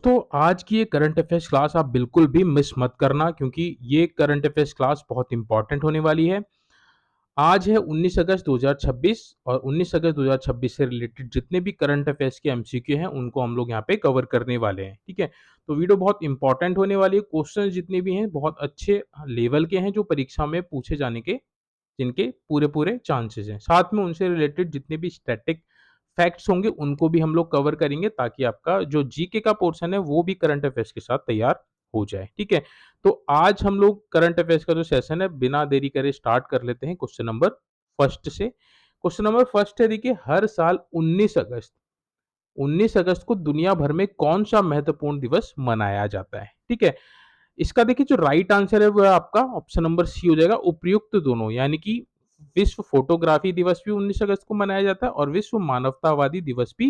तो आज की ये करंट अफेयर्स क्लास आप बिल्कुल भी मिस मत करना क्योंकि ये करंट अफेयर्स क्लास बहुत इंपॉर्टेंट होने वाली है। आज है 19 अगस्त 2026 और 19 अगस्त 2026 से रिलेटेड जितने भी करंट अफेयर्स के एमसीक्यू हैं उनको हम लोग यहाँ पे कवर करने वाले हैं, ठीक है? तो वीडियो बहुत इंपॉर्टेंट होने वाली है, क्वेश्चन जितने भी हैं बहुत अच्छे लेवल के हैं जो परीक्षा में पूछे जाने के जिनके पूरे-पूरे चांसेस हैं। साथ में उनसे रिलेटेड जितने भी स्टैटिक फैक्ट्स होंगे उनको भी हम लोग कवर करेंगे ताकि आपका जो जीके का पोर्शन है वो भी करंट अफेयर्स के साथ तैयार हो जाए, ठीक है? तो आज हम लोग करंट अफेयर्स का जो सेशन है बिना देरी करे स्टार्ट कर लेते हैं क्वेश्चन नंबर फर्स्ट से। क्वेश्चन नंबर फर्स्ट है, देखिए हर साल 19 अगस्त को दुनिया भर में कौन-सा महत्वपूर्ण दिवस मनाया जाता है? ठीक है? इसका देखिए जो राइट आंसर है वो है आपका ऑप्शन नंबर सी हो जाएगा, उपयुक्त दोनों, यानी कि विश्व फोटोग्राफी दिवस भी 19 अगस्त को मनाया जाता है और विश्व मानवतावादी दिवस भी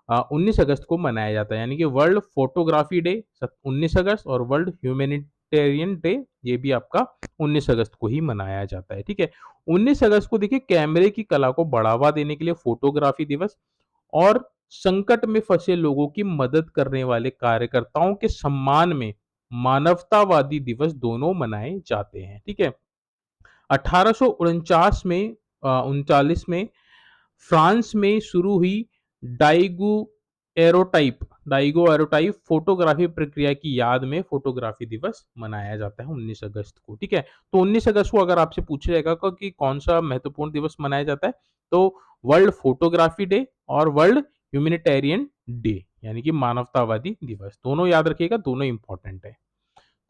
19 अगस्त को मनाया जाता है, यानी कि वर्ल्ड फोटोग्राफी डे 19 अगस्त और वर्ल्ड ह्यूमैनिटेरियन डे ये भी आपका 19 अगस्त को ही मनाया जाता है, ठीक है? 19 अगस्त को देखिए कैमरे की कला को बढ़ावा देने के लिए फोटोग्राफी दिवस और संकट में फंसे लोगों की मदद करने वाले कार्यकर्ताओं के सम्मान में मानवतावादी दिवस दोनों मनाए जाते हैं, ठीक है? 1849 में 39 में फ्रांस में शुरू हुई डाइगो एरोटाइप डाइगो एरोटाइप फोटोग्राफी प्रक्रिया की याद में फोटोग्राफी दिवस मनाया जाता है 19 अगस्त को, ठीक है? तो 19 अगस्त को अगर आपसे पूछा जाएगा कि कौन सा महत्वपूर्ण दिवस मनाया जाता है तो वर्ल्ड फोटोग्राफी डे और वर्ल्ड ह्यूमैनिटेरियन डे यानी कि मानवतावादी दिवस, दोनों याद रखिएगा, दोनों इंपॉर्टेंट है।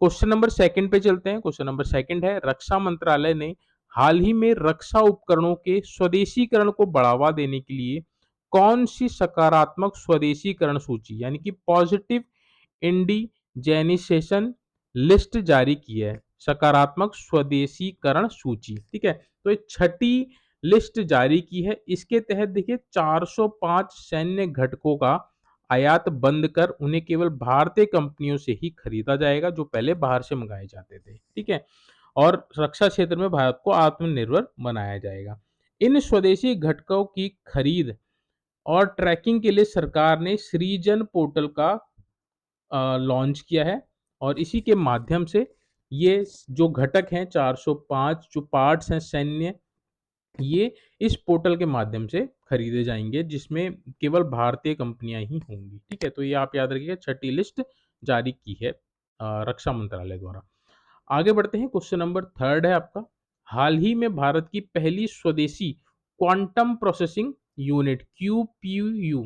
क्वेश्चन नंबर सेकंड पे चलते हैं। क्वेश्चन नंबर सेकंड है, रक्षा मंत्रालय ने हाल ही में रक्षा उपकरणों के स्वदेशीकरण को बढ़ावा देने के लिए कौन सी सकारात्मक स्वदेशीकरण सूची यानी कि पॉजिटिव इंडिजेनिसेशन लिस्ट जारी की है? सकारात्मक स्वदेशीकरण सूची, ठीक है? तो ये छठी लिस्ट जारी की है। इसके तहत देखिए 405 सैन्य घटकों का आयात बंद कर उन्हें केवल भारतीय कंपनियों से ही खरीदा जाएगा जो पहले बाहर से मंगाए जाते थे, ठीक है? और रक्षा क्षेत्र में भारत को आत्मनिर्भर बनाया जाएगा। इन स्वदेशी घटकों की खरीद और ट्रैकिंग के लिए सरकार ने सृजन पोर्टल का लॉन्च किया है और इसी के माध्यम से ये जो घटक हैं 405 जो पार्ट्स हैं सैन्य, ये इस पोर्टल के माध्यम से खरीदे जाएँगे जिसमें केवल भारतीय कंपनियाँ ही होंगी, ठीक है? तो ये आप याद रखिएगा, छठी लिस्ट जारी की है रक्षा मंत्रालय द्वारा। आगे बढ़ते हैं, क्वेश्चन नंबर थर्ड है आपका, हाल ही में भारत की पहली स्वदेशी quantum processing unit QPU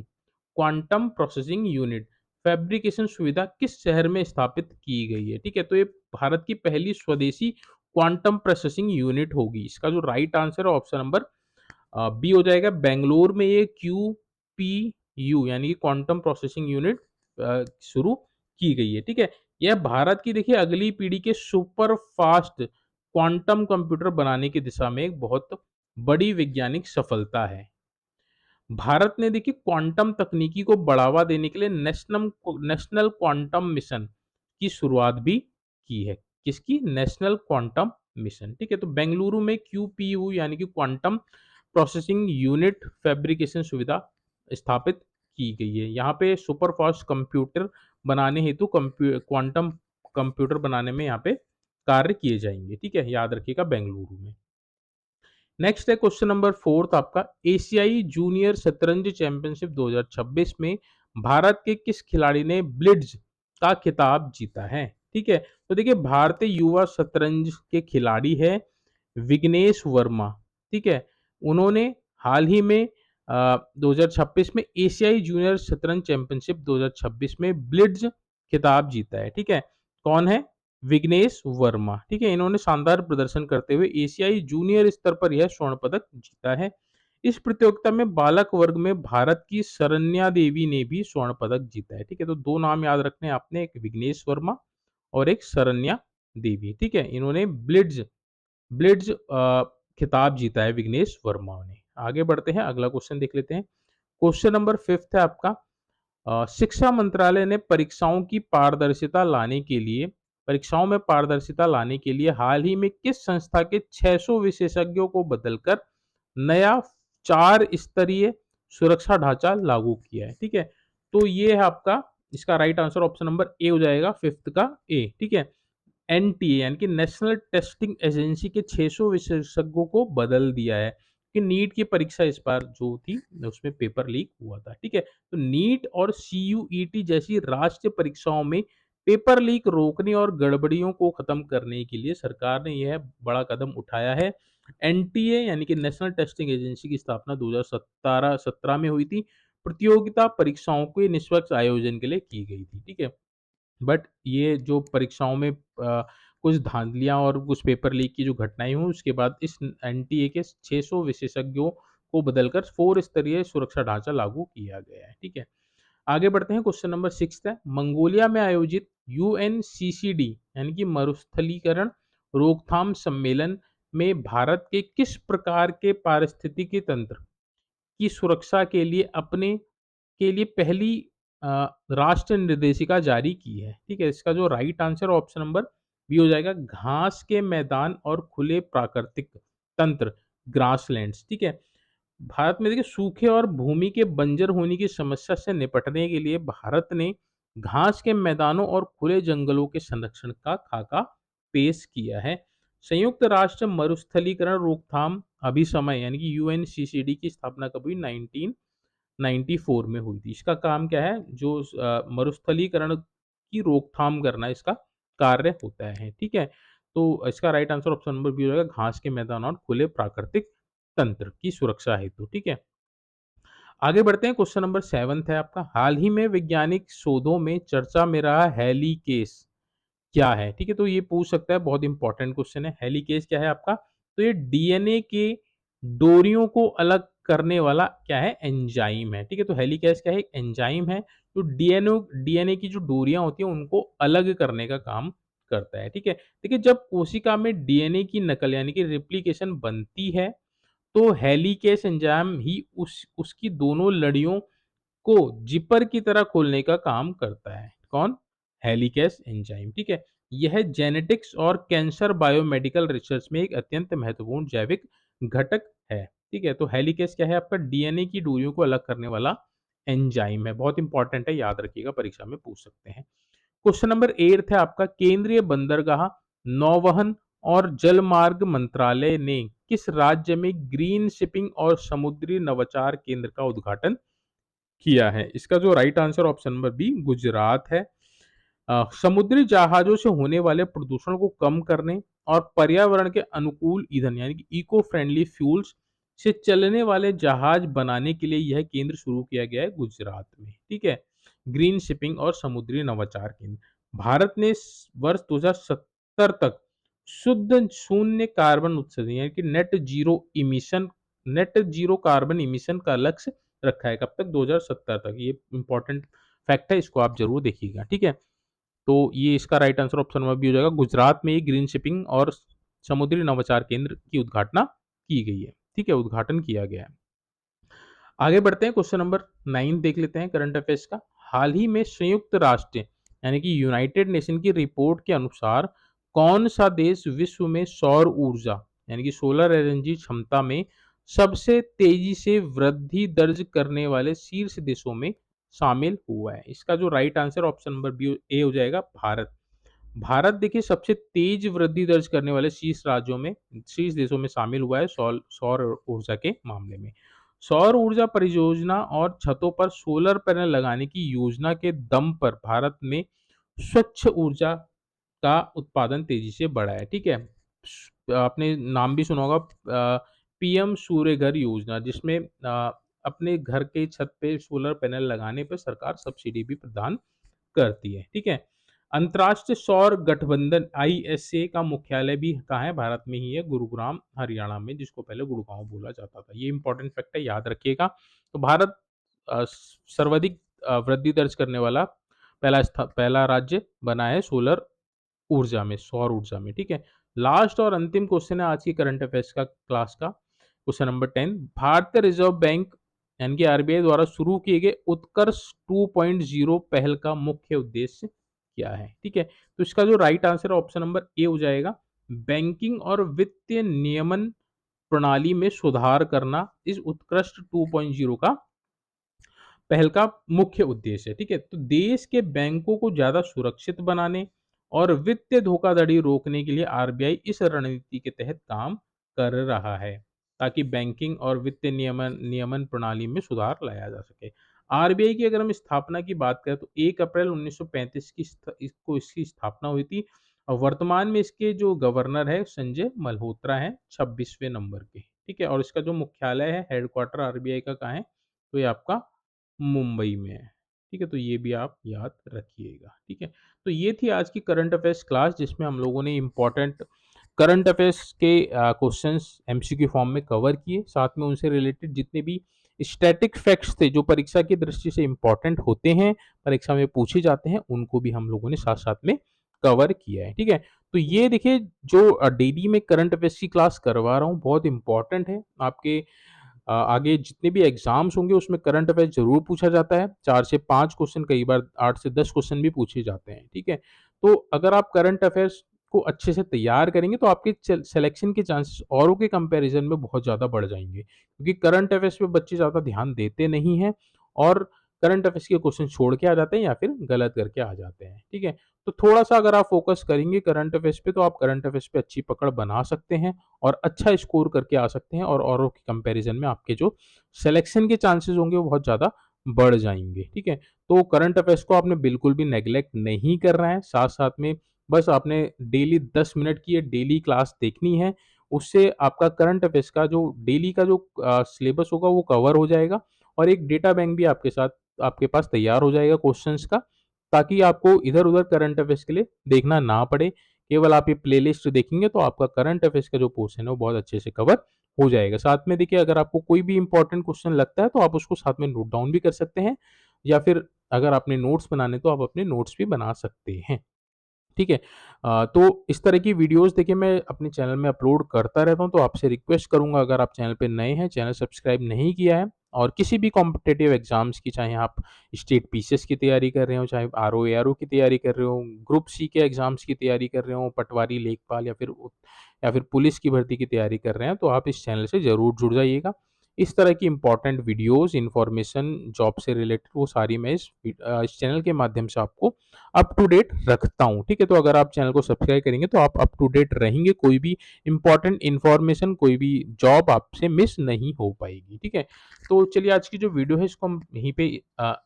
quantum processing unit fabrication सुविधा किस शहर में स्थापित की गई है? ठीक है, तो ये भारत की पहली स्वदेशी क्वांटम प्रोसेसिंग यूनिट होगी। इसका जो राइट आंसर है ऑप्शन नंबर बी हो जाएगा, बेंगलोर में ये क्यूपीयू यानी कि क्वांटम प्रोसेसिंग यूनिट शुरू की गई है, ठीक है? यह भारत की देखिए अगली पीढ़ी के सुपर फास्ट क्वांटम कंप्यूटर बनाने की दिशा में एक बहुत बड़ी वैज्ञानिक सफलता है। भारत ने देखिए क्वांटम तकनीकी को बढ़ावा देने के लिए नेशनल क्वांटम मिशन की शुरुआत भी की है। किसकी? नेशनल क्वांटम मिशन, ठीक है? तो बेंगलुरु में क्यूपीयू यानी कि क्वांटम प्रोसेसिंग यूनिट फैब्रिकेशन सुविधा स्थापित की गई है। यहाँ पे सुपर फास्ट कंप्यूटर बनाने हेतु क्वांटम कंप्यूटर बनाने में यहाँ पे कार्य किए जाएंगे, ठीक है? याद रखिएगा, बेंगलुरु में। नेक्स्ट है क्वेश्चन नंबर फोर्थ आपका, एशियाई जूनियर शतरंज चैंपियनशिप 2026 में भारत के किस खिलाड़ी ने ब्लिट्ज का खिताब जीता है? ठीक है, तो देखिए भारतीय युवा शतरंज के खिलाड़ी है विग्नेश वर्मा, ठीक है? उन्होंने हाल ही में 2026 में एशियाई जूनियर शतरंज चैंपियनशिप 2026 में ब्लिट्ज खिताब जीता है, ठीक है? कौन है? विग्नेश वर्मा, ठीक है? इन्होंने शानदार प्रदर्शन करते हुए एशियाई जूनियर स्तर पर यह स्वर्ण पदक जीता है। इस प्रतियोगिता में बालक वर्ग में भारत की शरण्या देवी ने भी स्वर्ण पदक जीता है, ठीक है? तो दो नाम याद रखने हैं आपने, एक विग्नेश वर्मा और एक शरण्या देवी, ठीक है? इन्होंने ब्लिट्ज ब्लिट्ज खिताब जीता है विग्नेश वर्मा ने। आगे बढ़ते हैं, अगला क्वेश्चन देख लेते हैं। क्वेश्चन नंबर फिफ्थ है आपका, शिक्षा मंत्रालय ने परीक्षाओं में पारदर्शिता लाने के लिए हाल ही में किस संस्था के 600 विशेषज्ञों को बदलकर नया 4 स्तरीय सुरक्षा ढांचा लागू किया है, ठीक है? तो ये है आपका इसका right answer option number A हो जाएगा, फिफ्थ का ए, ठीक है। एनटीए यानी कि नेशनल टेस्टिंग एजेंसी के 600 विशेषज्ञों को बदल दिया है कि नीट की परीक्षा इस बार जो थी उसमें पेपर लीक हुआ था, ठीक है। तो नीट और सीयूईटी जैसी राष्ट्रीय परीक्षाओं में पेपर लीक रोकने और गड़बड़ियों को खत्म करने के लिए सरकार ने यह बड़ा कदम उठाया है। एनटीए यानी कि नेशनल टेस्टिंग एजेंसी की स्थापना 2017 में हुई थी। प्रतियोगिता परीक्षाओं के निष्पक्ष आयोजन के लिए की गई थी, ठीक है। बट ये जो परीक्षाओं में कुछ धांधलियाँ और कुछ पेपर लीक की जो घटनाएँ हुई, उसके बाद इस एनटीए के 600 विशेषज्ञों को बदलकर 4 स्तरीय सुरक्षा ढांचा लागू किया गया है, ठीक है। आगे बढ़ते हैं, क्वेश्चन नंबर 6 है, मंगोलिया में आयोजित यूएनसीसीडी यानी कि मरुस्थलीकरण रोकथाम सम्मेलन में भारत के किस प्रकार के पारिस्थितिकी तंत्र की सुरक्षा के लिए पहली राष्ट्र निर्देशिका जारी की है, ठीक है। इसका जो right answer option number B हो जाएगा, घास के मैदान और खुले प्राकृतिक तंत्र, ग्रासलैंड्स, ठीक है। भारत में देखिए सूखे और भूमि के बंजर होने की समस्या से निपटने के लिए भारत ने घास के मैदानों और खुले जंगलों के संरक्षण का खाका पेश किया है। संयुक्त राष्ट्र मरुस्थलीकरण रोकथाम अभिसमय यानी कि यूएनसीसीडी की स्थापना कब हुई? 1994 में हुई थी। इसका काम क्या है? जो मरुस्थलीकरण की रोकथाम करना इसका कार्य होता है, ठीक है। तो इसका right answer option number B हो जाएगा, घास के मैदान और खुले प्राकृतिक तंत्र की सुरक्षा हेतु, ठीक है। आगे बढ़ते हैं, क्वेश्चन नंबर 7 है आपका, हाल ही में वैज्ञानिक शोधों में चर्चा में रहा हेलिकेस क्या है? ठीक है, तो ये पूछ सकता है, बहुत इंपॉर्टेंट क्वेश्चन है। हेलिकेस क्या है आपका? तो ये डीएनए के डोरियों को अलग करने वाला क्या है? एंजाइम है, ठीक है। तो हेलिकेस क्या है? एक एंजाइम है, तो डीएनए की जो डोरियां होती हैं उनको अलग करने का काम करता है, ठीक है। देखिए, जब कोशिका में डीएनए की नकल यानी कि रेप्लिकेशन बनती है, तो हेलिकेस एंजाइम ही उसकी दोनों लड़ियों को जिपर की तरह खोलने का काम करता है। कौन? हेलिकेस एंजाइम, ठीक है। यह जेनेटिक्स और कैंसर बायोमेडिकल रिसर्च में एक अत्यंत महत्वपूर्ण जैविक घटक है, ठीक है। तो हेलिकेस क्या है आपका? डीएनए की दूरियों को अलग करने वाला एंजाइम है, बहुत इंपॉर्टेंट है, याद रखिएगा, परीक्षा में पूछ सकते हैं। क्वेश्चन नंबर 8 है आपका, केंद्रीय बंदरगाह, नौवहन और जलमार्ग मंत्रालय ने किस राज्य में ग्रीन शिपिंग और समुद्री नवाचार केंद्र का उद्घाटन किया है? इसका जो right answer option number B, Gujarat है। समुद्री जहाजों से होने वाले प्रदूषण को कम करने और पर्यावरण के अनुकूल ईंधन यानी कि इको फ्रेंडली फ्यूल्स से चलने वाले जहाज बनाने के लिए यह केंद्र शुरू किया गया है गुजरात में, ठीक है। ग्रीन शिपिंग और समुद्री नवाचार केंद्र, भारत ने वर्ष 2070 तक शुद्ध शून्य कार्बन उत्सर्जन यानी कि नेट जीरो कार्बन इमिशन का लक्ष्य रखा है। कब तक? 2070 तक। ये इंपॉर्टेंट फैक्ट है, इसको आप जरूर देखिएगा, ठीक है। तो ये इसका right answer option number B हो जाएगा, गुजरात में ही ग्रीन शिपिंग और समुद्री नवाचार केंद्र की उद्घाटना की गई है, ठीक है, उद्घाटन किया गया है। आगे बढ़ते हैं, क्वेश्चन नंबर 9 देख लेते हैं करंट अफेयर्स का। हाल ही में संयुक्त राष्ट्र यानी कि यूनाइटेड नेशन की रिपोर्ट के अनुसार कौन सा देश विश्व में सौर ऊर्जा यानी कि सोलर एनर्जी क्षमता में सबसे तेजी से वृद्धि दर्ज करने वाले शीर्ष देशों में शामिल हुआ है? इसका जो right answer option number B ए हो जाएगा, भारत। भारत देखिए सबसे तेज वृद्धि दर्ज करने वाले शीर्ष देशों में शामिल हुआ है सौर सौर ऊर्जा के मामले में। सौर ऊर्जा परियोजना और छतों पर सोलर पैनल लगाने की योजना के दम पर भारत में स्वच्छ ऊर्जा का उत्पादन तेजी से बढ़ा है, ठीक है। आपने नाम भी सुना होगा, पीएम सूर्य घर योजना, जिसमें अपने घर के छत पे सोलर पैनल लगाने पर सरकार सब्सिडी भी प्रदान करती है, ठीक है। अंतर्राष्ट्रीय सौर गठबंधन आईएसए का मुख्यालय भी कहाँ है? भारत में ही है, गुरुग्राम हरियाणा में, जिसको पहले गुड़गांव बोला जाता था। ये इंपॉर्टेंट फैक्ट है, याद रखिएगा। तो भारत सर्वाधिक वृद्धि दर्ज करने वाला पहला राज्य बना है सोलर ऊर्जा में, सौर ऊर्जा में, ठीक है। लास्ट और अंतिम क्वेश्चन है आज की करंट अफेयर्स का क्लास का, क्वेश्चन नंबर 10, भारतीय रिजर्व बैंक यानी कि आरबीआई द्वारा शुरू किए गए उत्कर्ष 2.0 पहल का मुख्य उद्देश्य क्या है? ठीक है, तो इसका जो राइट आंसर है ऑप्शन नंबर ए हो जाएगा, बैंकिंग और वित्तीय नियमन प्रणाली में सुधार करना इस उत्कृष्ट 2.0 का पहल का मुख्य उद्देश्य है, ठीक है? तो देश के बैंकों को ज़्यादा सुरक्षित बनाने और वित्तीय धोखाधड़ी रोकने के लिए आरबीआई इस रणनीति के तहत काम कर रहा है, ताकि बैंकिंग और वित्तीय नियमन नियमन प्रणाली में सुधार लाया जा सके। आरबीआई की अगर हम स्थापना की बात करें तो 1 अप्रैल 1935 की इसकी स्थापना हुई थी और वर्तमान में इसके जो गवर्नर है संजय मल्होत्रा हैं 26वें नंबर के, ठीक है? और इसका जो मुख्यालय है, हेडक्वार्टर आरबीआई का कहाँ है? तो ये आपका मुंबई में है, ठीक है? तो ये भी आप याद रखिएगा, ठीक है? तो ये थी आज की करंट अफेयर्स क्लास जिसमें हम लोगों ने इम्पोर्टेंट करंट अफेयर्स के क्वेश्चंस एमसीक्यू फॉर्म में कवर किए, साथ में उनसे रिलेटेड जितने भी स्टैटिक फैक्ट्स थे जो परीक्षा की दृष्टि से इम्पोर्टेंट होते हैं, परीक्षा में पूछे जाते हैं, उनको भी हम लोगों ने साथ-साथ में कवर किया है, ठीक है? तो ये देखिए जो डेली में करंट अफेयर्स की क्लास करवा रहा हूँ, बहुत इम्पोर्टेंट है आपके आगे जितने भी एग्ज़ाम्स होंगे उसमें करंट अफेयर्स ज़रूर पूछा जाता है। 4 से 5 क्वेश्चन कई बार 8 से 10 क्वेश्चन भी पूछे जाते हैं, ठीक है? तो अगर आप करंट अफेयर्स को अच्छे से तैयार करेंगे तो आपके सिलेक्शन के चांसेस औरों के कंपैरिज़न में बहुत ज़्यादा बढ़ जाएँगे। क्योंकि करंट अफेयर्स पे बच्चे ज़्यादा ध्यान देते नहीं हैं और करंट अफेयर्स के क्वेश्चन छोड़ के आ जाते हैं या फिर गलत करके आ जाते हैं, ठीक है? तो थोड़ा-सा अगर आप फ़ोकस करेंगे करंट अफेयर्स पे तो आप करंट अफेयर्स पे अच्छी पकड़ बना सकते हैं और अच्छा स्कोर करके आ सकते हैं और औरों के कंपैरिज़न में आपके जो सिलेक्शन के चांसेस होंगे वो बहुत ज़्यादा बढ़ जाएँगे, ठीक है? तो करंट अफेयर्स को आपने बिल्कुल भी नेग्लेक्ट नहीं करना है, साथ-साथ में बस आपने डेली 10 मिनट की ये डेली क्लास देखनी है, उससे आपका करंट अफेयर्स का जो डेली का जो सिलेबस होगा वो कवर हो जाएगा और एक डेटा बैंक भी आपके साथ आपके पास तैयार हो जाएगा क्वेश्चंस का, ताकि आपको इधर-उधर करंट अफेयर्स के लिए देखना ना पड़े। केवल आप ये प्लेलिस्ट देखेंगे तो आपका करंट अफेयर्स का जो पोर्शन है वो बहुत अच्छे से कवर हो जाएगा। साथ में देखिए अगर आपको कोई भी इम्पोर्टेंट क्वेश्चन लगता है तो आप उसको साथ में नोट डाउन भी कर सकते हैं या फिर अगर आपने नोट्स बनाने तो आप अपने नोट्स भी बना सकते हैं। ठीक है? तो इस तरह की वीडियोज़ देखिए मैं अपने चैनल में अपलोड करता रहता हूँ, तो आपसे रिक्वेस्ट करूँगा अगर आप चैनल पे नए हैं, चैनल सब्सक्राइब नहीं किया है और किसी भी कॉम्पिटिटिव एग्ज़ाम्स की चाहे आप स्टेट पीसीएस की तैयारी कर रहे हो, चाहे आरओ, एआरओ की तैयारी कर रहे हो, ग्रुप सी के एग्ज़ाम्स की तैयारी कर रहे हो, पटवारी, लेखपाल या फिर पुलिस की भर्ती की तैयारी कर रहे हैं, तो आप इस चैनल से ज़रूर जुड़ जाइएगा। इस तरह की इम्पोर्टेंट वीडियोज़, इन्फॉर्मेशन, जॉब से रिलेटेड वो सारी मैं इस चैनल के माध्यम से आपको अप टू डेट रखता हूँ, ठीक है? तो अगर आप चैनल को सब्सक्राइब करेंगे तो आप अप टू डेट रहेंगे, कोई भी इम्पोर्टेंट इन्फॉर्मेशन, कोई भी जॉब आपसे मिस नहीं हो पाएगी, ठीक है? तो चलिए आज की जो वीडियो है इसको हम यहीं पे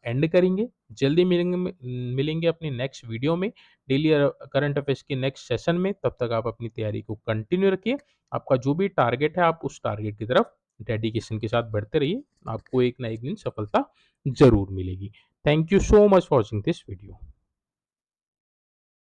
एंड करेंगे। जल्दी मिलेंगे अपनी नेक्स्ट वीडियो में, डेली करंट अफेयर्स के नेक्स्ट सेशन में। तब तक आप अपनी तैयारी को कंटिन्यू रखिए। आपका जो भी टारगेट है आप उस टारगेट की तरफ डेडिकेशन के साथ बढ़ते रहिए। आपको एक ना एक दिन सफलता ज़रूर मिलेगी। Thank you so much for watching this video.